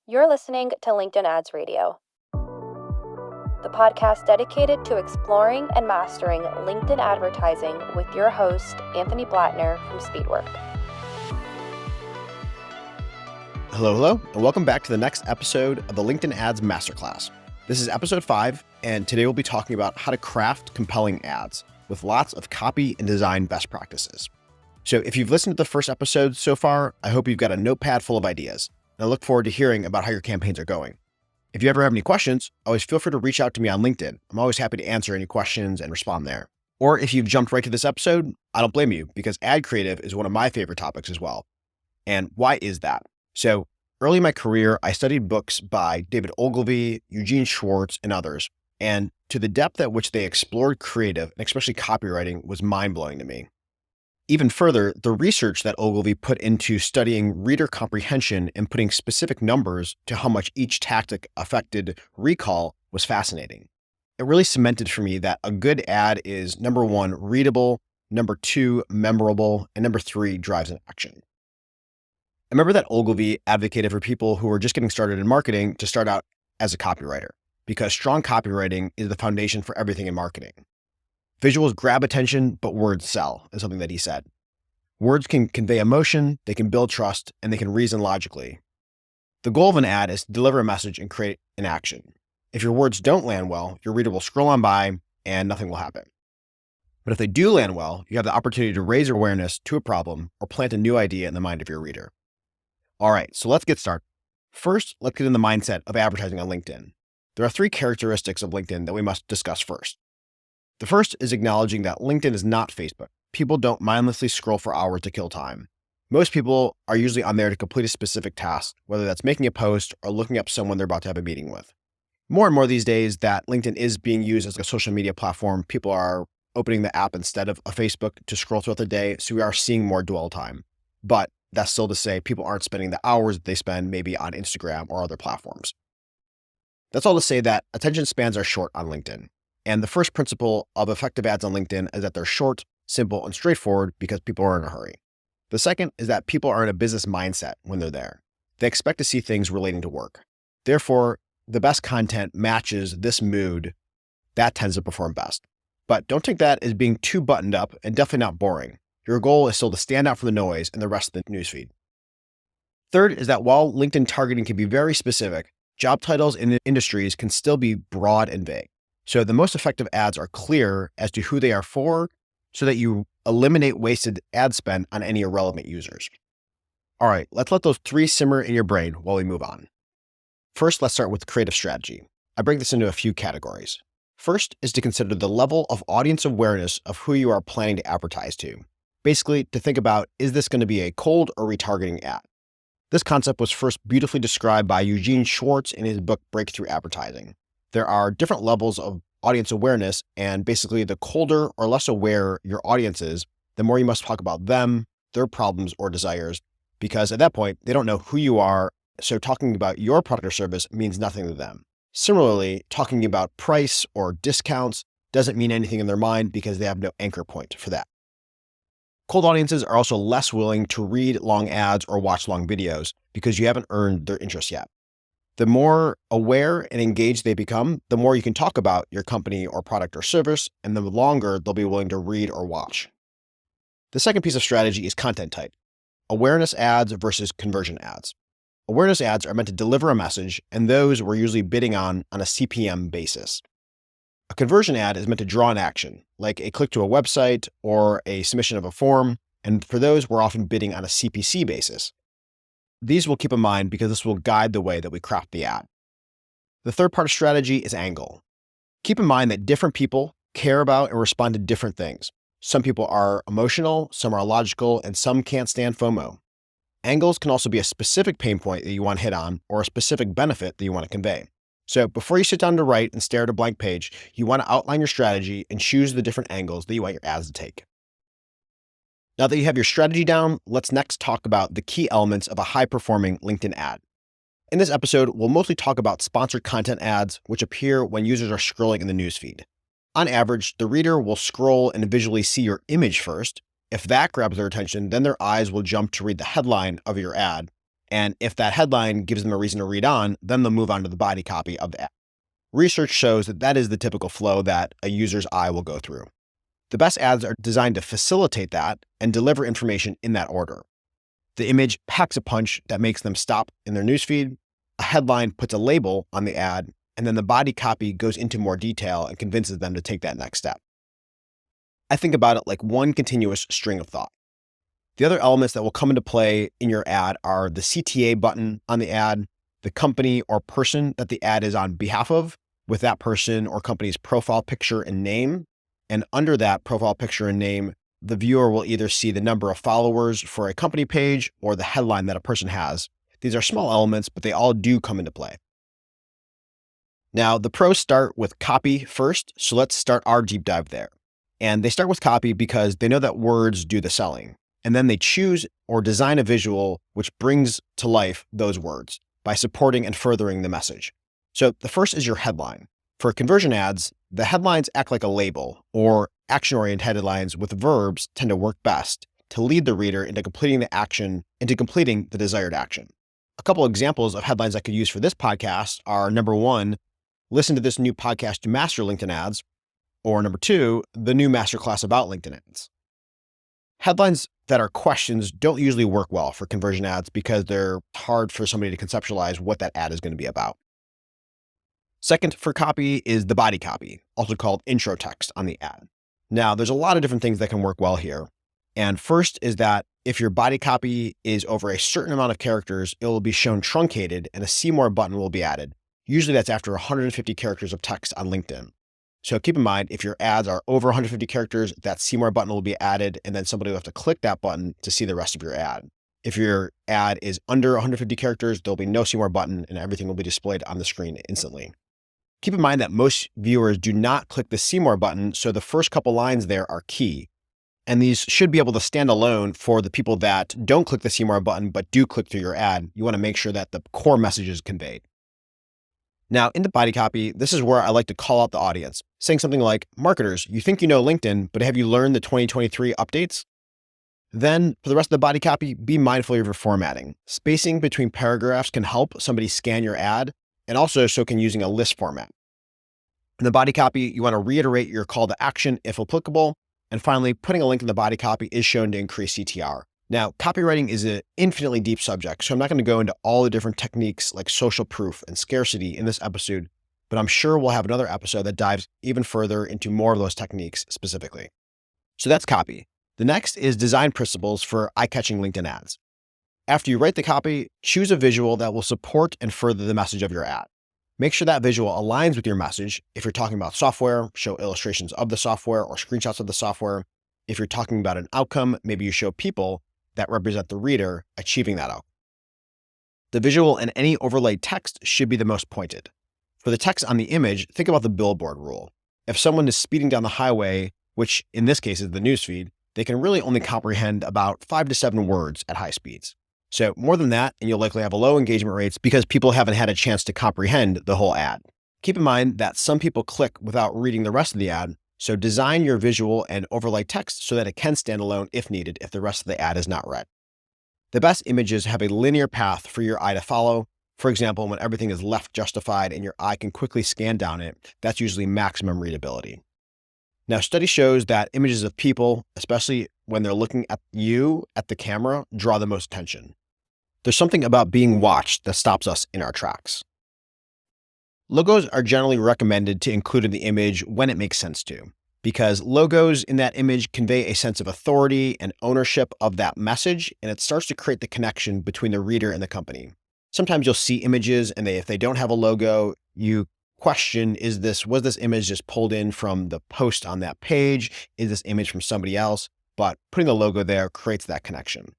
You're listening to LinkedIn Ads Radio, the podcast dedicated to exploring and mastering LinkedIn advertising with your host, Anthony Blattner from Speedwork. Hello, and welcome back to the next episode of the LinkedIn Ads Masterclass. This is episode 5, and today we'll be talking about how to craft compelling ads with lots of copy and design best practices. So if you've listened to the first episode so far, I hope you've got a notepad full of ideas, and I look forward to hearing about how your campaigns are going. If you ever have any questions, always feel free to reach out to me on LinkedIn. I'm always happy to answer any questions and respond there. Or if you've jumped right to this episode, I don't blame you, because ad creative is one of my favorite topics as well. And why is that? So early in my career, I studied books by David Ogilvy, Eugene Schwartz, and others. And to the depth at which they explored creative, and especially copywriting, was mind-blowing to me. Even further, the research that Ogilvy put into studying reader comprehension and putting specific numbers to how much each tactic affected recall was fascinating. It really cemented for me that a good ad is, number 1, readable, number 2, memorable, and number 3, drives an action. I remember that Ogilvy advocated for people who were just getting started in marketing to start out as a copywriter, because strong copywriting is the foundation for everything in marketing. Visuals grab attention, but words sell, is something that he said. Words can convey emotion, they can build trust, and they can reason logically. The goal of an ad is to deliver a message and create an action. If your words don't land well, your reader will scroll on by and nothing will happen. But if they do land well, you have the opportunity to raise awareness to a problem or plant a new idea in the mind of your reader. All right, so let's get started. First, let's get in the mindset of advertising on LinkedIn. There are 3 characteristics of LinkedIn that we must discuss first. The first is acknowledging that LinkedIn is not Facebook. People don't mindlessly scroll for hours to kill time. Most people are usually on there to complete a specific task, whether that's making a post or looking up someone they're about to have a meeting with. More and more these days that LinkedIn is being used as a social media platform, people are opening the app instead of a Facebook to scroll throughout the day, so we are seeing more dwell time. But that's still to say people aren't spending the hours that they spend maybe on Instagram or other platforms. That's all to say that attention spans are short on LinkedIn. And the first principle of effective ads on LinkedIn is that they're short, simple, and straightforward because people are in a hurry. The second is that people are in a business mindset when they're there. They expect to see things relating to work. Therefore, the best content matches this mood. That tends to perform best. But don't take that as being too buttoned up and definitely not boring. Your goal is still to stand out from the noise and the rest of the newsfeed. Third is that while LinkedIn targeting can be very specific, job titles in the industries can still be broad and vague. So the most effective ads are clear as to who they are for so that you eliminate wasted ad spend on any irrelevant users. All right, let's let those 3 simmer in your brain while we move on. First, let's start with creative strategy. I break this into a few categories. First is to consider the level of audience awareness of who you are planning to advertise to. Basically, to think about, is this going to be a cold or retargeting ad? This concept was first beautifully described by Eugene Schwartz in his book, Breakthrough Advertising. There are different levels of audience awareness, and basically the colder or less aware your audience is, the more you must talk about them, their problems or desires, because at that point, they don't know who you are, so talking about your product or service means nothing to them. Similarly, talking about price or discounts doesn't mean anything in their mind because they have no anchor point for that. Cold audiences are also less willing to read long ads or watch long videos because you haven't earned their interest yet. The more aware and engaged they become, the more you can talk about your company or product or service, and the longer they'll be willing to read or watch. The second piece of strategy is content type. Awareness ads versus conversion ads. Awareness ads are meant to deliver a message, and those we're usually bidding on a CPM basis. A conversion ad is meant to draw an action, like a click to a website or a submission of a form, and for those we're often bidding on a CPC basis. These we'll keep in mind because this will guide the way that we craft the ad. The third part of strategy is angle. Keep in mind that different people care about and respond to different things. Some people are emotional, some are logical, and some can't stand FOMO. Angles can also be a specific pain point that you want to hit on or a specific benefit that you want to convey. So before you sit down to write and stare at a blank page, you want to outline your strategy and choose the different angles that you want your ads to take. Now that you have your strategy down, let's next talk about the key elements of a high-performing LinkedIn ad. In this episode, we'll mostly talk about sponsored content ads, which appear when users are scrolling in the newsfeed. On average, the reader will scroll and visually see your image first. If that grabs their attention, then their eyes will jump to read the headline of your ad, And if that headline gives them a reason to read on, then they'll move on to the body copy of the ad. Research shows that that is the typical flow that a user's eye will go through. The best ads are designed to facilitate that and deliver information in that order. The image packs a punch that makes them stop in their newsfeed. A headline puts a label on the ad, and then the body copy goes into more detail and convinces them to take that next step. I think about it like one continuous string of thought. The other elements that will come into play in your ad are the CTA button on the ad, the company or person that the ad is on behalf of, with that person or company's profile picture and name. And under that profile picture and name, the viewer will either see the number of followers for a company page or the headline that a person has. These are small elements, but they all do come into play. Now, the pros start with copy first, so let's start our deep dive there. And they start with copy because they know that words do the selling. And then they choose or design a visual which brings to life those words by supporting and furthering the message. So the first is your headline. For conversion ads, the headlines act like a label, or action-oriented headlines with verbs tend to work best to lead the reader into completing the desired action. A couple examples of headlines I could use for this podcast are: number 1, listen to this new podcast to master LinkedIn ads, or number 2, the new Masterclass about LinkedIn ads. Headlines that are questions don't usually work well for conversion ads because they're hard for somebody to conceptualize what that ad is going to be about. Second for copy is the body copy, also called intro text on the ad. Now, there's a lot of different things that can work well here. And first is that if your body copy is over a certain amount of characters, it will be shown truncated and a see more button will be added. Usually that's after 150 characters of text on LinkedIn. So keep in mind, if your ads are over 150 characters, that see more button will be added, and then somebody will have to click that button to see the rest of your ad. If your ad is under 150 characters, there'll be no see more button and everything will be displayed on the screen instantly. Keep in mind that most viewers do not click the see more button, so the first couple lines there are key. And these should be able to stand alone for the people that don't click the see more button, but do click through your ad. You want to make sure that the core message is conveyed. Now, in the body copy, this is where I like to call out the audience, saying something like, marketers, you think you know LinkedIn, but have you learned the 2023 updates? Then for the rest of the body copy, be mindful of your formatting. Spacing between paragraphs can help somebody scan your ad, and also so can using a list format. In the body copy, you want to reiterate your call to action if applicable. And finally, putting a link in the body copy is shown to increase CTR. Now, copywriting is an infinitely deep subject, so I'm not going to go into all the different techniques like social proof and scarcity in this episode, but I'm sure we'll have another episode that dives even further into more of those techniques specifically. So that's copy. The next is design principles for eye-catching LinkedIn ads. After you write the copy, choose a visual that will support and further the message of your ad. Make sure that visual aligns with your message. If you're talking about software, show illustrations of the software or screenshots of the software. If you're talking about an outcome, maybe you show people that represent the reader achieving that outcome. The visual and any overlaid text should be the most pointed. For the text on the image, think about the billboard rule. If someone is speeding down the highway, which in this case is the newsfeed, they can really only comprehend about 5 to 7 words at high speeds. So more than that, and you'll likely have low engagement rates because people haven't had a chance to comprehend the whole ad. Keep in mind that some people click without reading the rest of the ad, so design your visual and overlay text so that it can stand alone if needed if the rest of the ad is not read. The best images have a linear path for your eye to follow. For example, when everything is left justified and your eye can quickly scan down it, that's usually maximum readability. Now, study shows that images of people, especially when they're looking at you at the camera, draw the most attention. There's something about being watched that stops us in our tracks. Logos are generally recommended to include in the image when it makes sense to, because logos in that image convey a sense of authority and ownership of that message, and it starts to create the connection between the reader and the company. Sometimes you'll see images and if they don't have a logo, you question, was this image just pulled in from the post on that page? Is this image from somebody else? But putting the logo there creates that connection.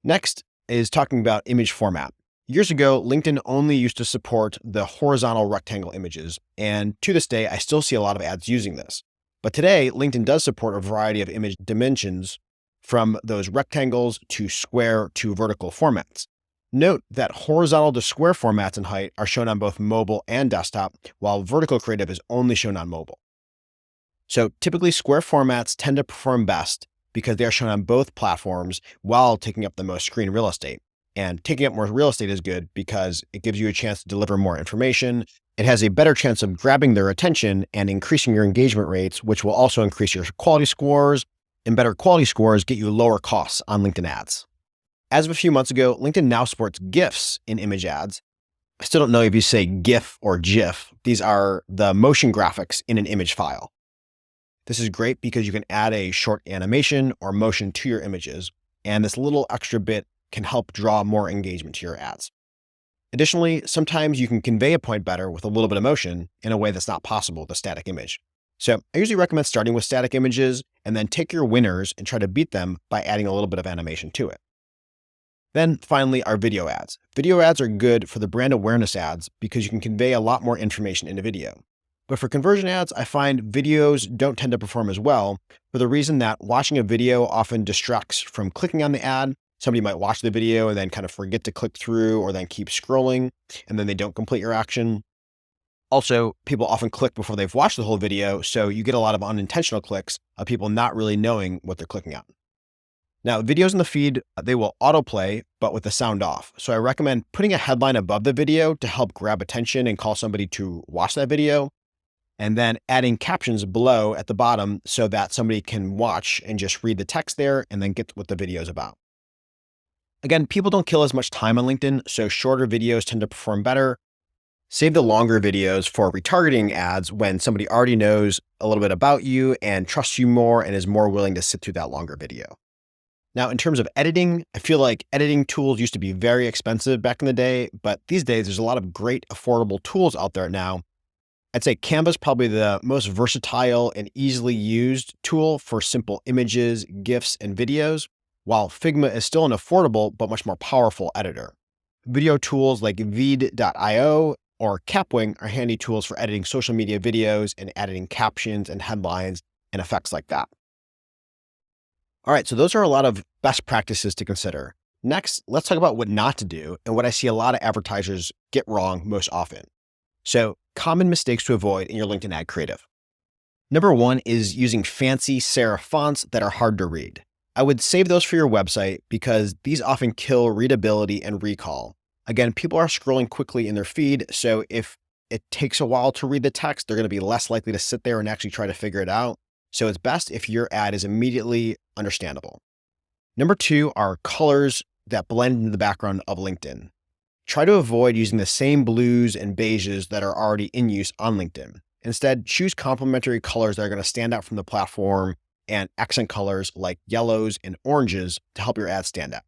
Next is talking about image format. Years ago, LinkedIn only used to support the horizontal rectangle images, and to this day, I still see a lot of ads using this. But today, LinkedIn does support a variety of image dimensions from those rectangles to square to vertical formats. Note that horizontal to square formats and height are shown on both mobile and desktop, while vertical creative is only shown on mobile. So typically, square formats tend to perform best because they are shown on both platforms while taking up the most screen real estate. And taking up more real estate is good because it gives you a chance to deliver more information. It has a better chance of grabbing their attention and increasing your engagement rates, which will also increase your quality scores. And better quality scores get you lower costs on LinkedIn ads. As of a few months ago, LinkedIn now supports GIFs in image ads. I still don't know if you say GIF or GIF. These are the motion graphics in an image file. This is great because you can add a short animation or motion to your images, and this little extra bit can help draw more engagement to your ads. Additionally, sometimes you can convey a point better with a little bit of motion in a way that's not possible with a static image. So I usually recommend starting with static images and then take your winners and try to beat them by adding a little bit of animation to it. Then finally, our video ads. Video ads are good for the brand awareness ads because you can convey a lot more information in a video. But for conversion ads, I find videos don't tend to perform as well for the reason that watching a video often distracts from clicking on the ad. Somebody might watch the video and then kind of forget to click through or then keep scrolling, and then they don't complete your action. Also, people often click before they've watched the whole video, so you get a lot of unintentional clicks of people not really knowing what they're clicking on. Now, videos in the feed, they will autoplay, but with the sound off. So I recommend putting a headline above the video to help grab attention and call somebody to watch that video, and then adding captions below at the bottom so that somebody can watch and just read the text there and then get what the video is about. Again, people don't kill as much time on LinkedIn, so shorter videos tend to perform better. Save the longer videos for retargeting ads when somebody already knows a little bit about you and trusts you more and is more willing to sit through that longer video. Now, in terms of editing, I feel like editing tools used to be very expensive back in the day, but these days there's a lot of great affordable tools out there now. I'd say Canva is probably the most versatile and easily used tool for simple images, GIFs, and videos, while Figma is still an affordable but much more powerful editor. Video tools like Veed.io or Capwing are handy tools for editing social media videos and editing captions and headlines and effects like that. All right, so those are a lot of best practices to consider. Next, let's talk about what not to do and what I see a lot of advertisers get wrong most often. So, common mistakes to avoid in your LinkedIn ad creative. Number one is using fancy serif fonts that are hard to read. I would save those for your website because these often kill readability and recall. Again, people are scrolling quickly in their feed, so if it takes a while to read the text, they're going to be less likely to sit there and actually try to figure it out. So it's best if your ad is immediately understandable. Number two are colors that blend into the background of LinkedIn. Try to avoid using the same blues and beiges that are already in use on LinkedIn. Instead, choose complementary colors that are going to stand out from the platform and accent colors like yellows and oranges to help your ad stand out.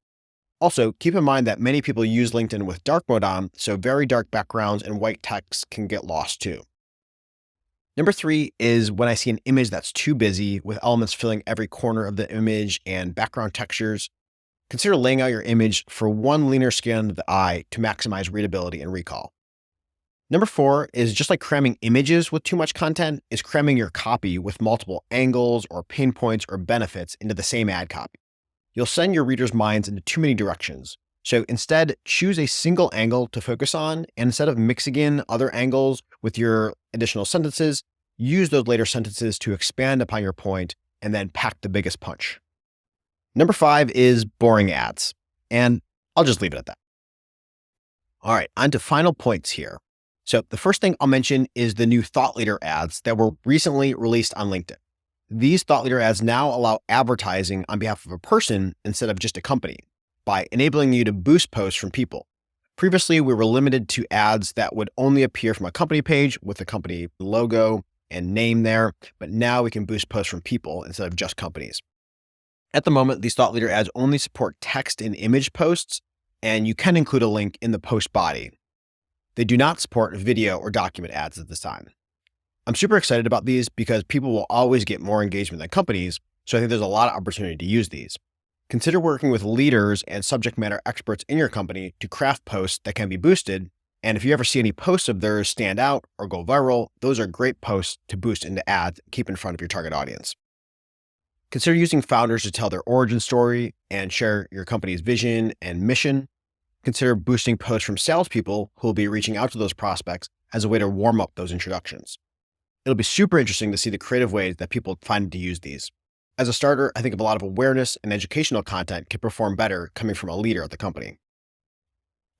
Also, keep in mind that many people use LinkedIn with dark mode on, so very dark backgrounds and white text can get lost too. Number three is when I see an image that's too busy with elements filling every corner of the image and background textures, consider laying out your image for one linear scan of the eye to maximize readability and recall. Number four is just like cramming images with too much content is cramming your copy with multiple angles or pain points or benefits into the same ad copy. You'll send your readers' minds into too many directions. So instead, choose a single angle to focus on, and instead of mixing in other angles with your additional sentences, use those later sentences to expand upon your point and then pack the biggest punch. Number five is boring ads, and I'll just leave it at that. All right, on to final points here. So the first thing I'll mention is the new thought leader ads that were recently released on LinkedIn. These thought leader ads now allow advertising on behalf of a person instead of just a company by enabling you to boost posts from people. Previously, we were limited to ads that would only appear from a company page with the company logo and name there, but now we can boost posts from people instead of just companies. At the moment, these thought leader ads only support text and image posts, and you can include a link in the post body. They do not support video or document ads at this time. I'm super excited about these because people will always get more engagement than companies, so I think there's a lot of opportunity to use these. Consider working with leaders and subject matter experts in your company to craft posts that can be boosted, and if you ever see any posts of theirs stand out or go viral, those are great posts to boost into ads and keep in front of your target audience. Consider using founders to tell their origin story and share your company's vision and mission. Consider boosting posts from salespeople who will be reaching out to those prospects as a way to warm up those introductions. It'll be super interesting to see the creative ways that people find to use these. As a starter, I think a lot of awareness and educational content can perform better coming from a leader at the company.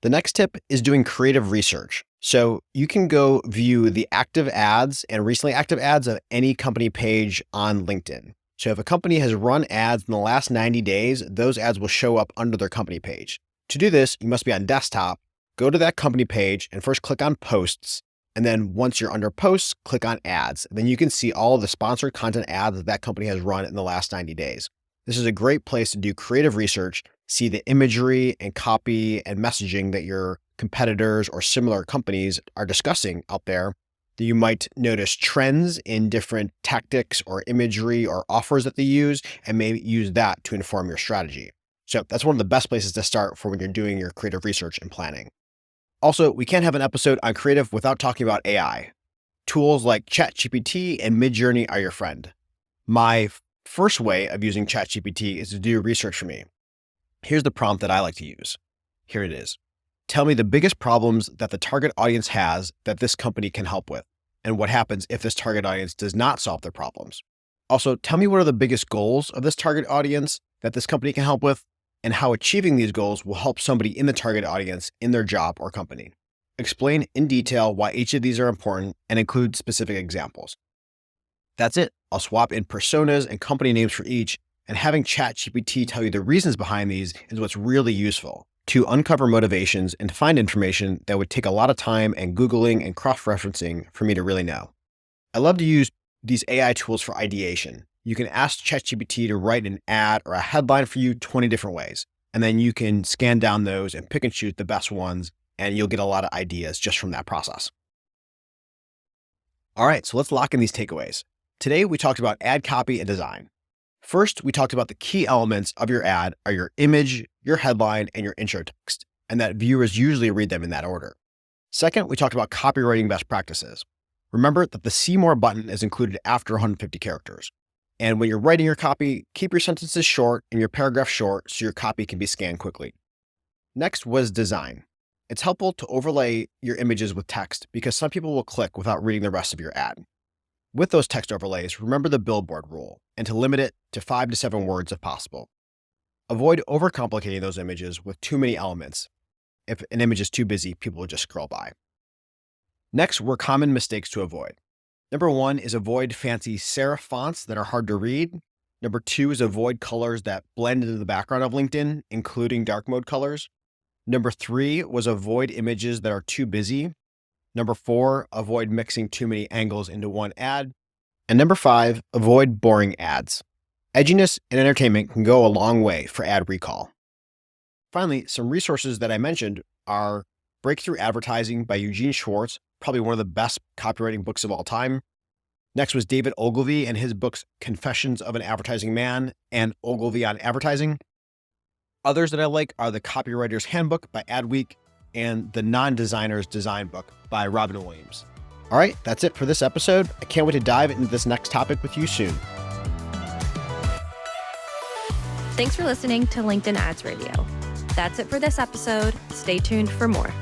The next tip is doing creative research. So you can go view the active ads and recently active ads of any company page on LinkedIn. So if a company has run ads in the last 90 days, those ads will show up under their company page. To do this, you must be on desktop, go to that company page and first click on posts. And then once you're under posts, click on ads. And then you can see all of the sponsored content ads that that company has run in the last 90 days. This is a great place to do creative research, see the imagery and copy and messaging that your competitors or similar companies are discussing out there. You might notice trends in different tactics or imagery or offers that they use, and maybe use that to inform your strategy. So that's one of the best places to start for when you're doing your creative research and planning. Also, we can't have an episode on creative without talking about AI. Tools like ChatGPT and Midjourney are your friend. My first way of using ChatGPT is to do research for me. Here's the prompt that I like to use. Here it is. Tell me the biggest problems that the target audience has that this company can help with, and what happens if this target audience does not solve their problems. Also, tell me what are the biggest goals of this target audience that this company can help with, and how achieving these goals will help somebody in the target audience in their job or company. Explain in detail why each of these are important and include specific examples. That's it. I'll swap in personas and company names for each, and having ChatGPT tell you the reasons behind these is what's really useful to uncover motivations and find information that would take a lot of time and Googling and cross-referencing for me to really know. I love to use these AI tools for ideation. You can ask ChatGPT to write an ad or a headline for you 20 different ways, and then you can scan down those and pick and choose the best ones, and you'll get a lot of ideas just from that process. All right, so let's lock in these takeaways. Today, we talked about ad copy and design. First, we talked about the key elements of your ad are your image, your headline, and your intro text, and that viewers usually read them in that order. Second, we talked about copywriting best practices. Remember that the See More button is included after 150 characters. And when you're writing your copy, keep your sentences short and your paragraph short so your copy can be scanned quickly. Next was design. It's helpful to overlay your images with text because some people will click without reading the rest of your ad. With those text overlays, remember the billboard rule and to limit it to 5 to 7 words if possible. Avoid overcomplicating those images with too many elements. If an image is too busy, people will just scroll by. Next were common mistakes to avoid. Number 1 is avoid fancy serif fonts that are hard to read. Number 2 is avoid colors that blend into the background of LinkedIn, including dark mode colors. Number 3 was avoid images that are too busy. Number 4, avoid mixing too many angles into one ad. And number 5, avoid boring ads. Edginess and entertainment can go a long way for ad recall. Finally, some resources that I mentioned are Breakthrough Advertising by Eugene Schwartz, probably one of the best copywriting books of all time. Next was David Ogilvy and his books Confessions of an Advertising Man and Ogilvy on Advertising. Others that I like are the Copywriter's Handbook by Adweek and the Non-Designer's Design Book by Robin Williams. All right, that's it for this episode. I can't wait to dive into this next topic with you soon. Thanks for listening to LinkedIn Ads Radio. That's it for this episode. Stay tuned for more.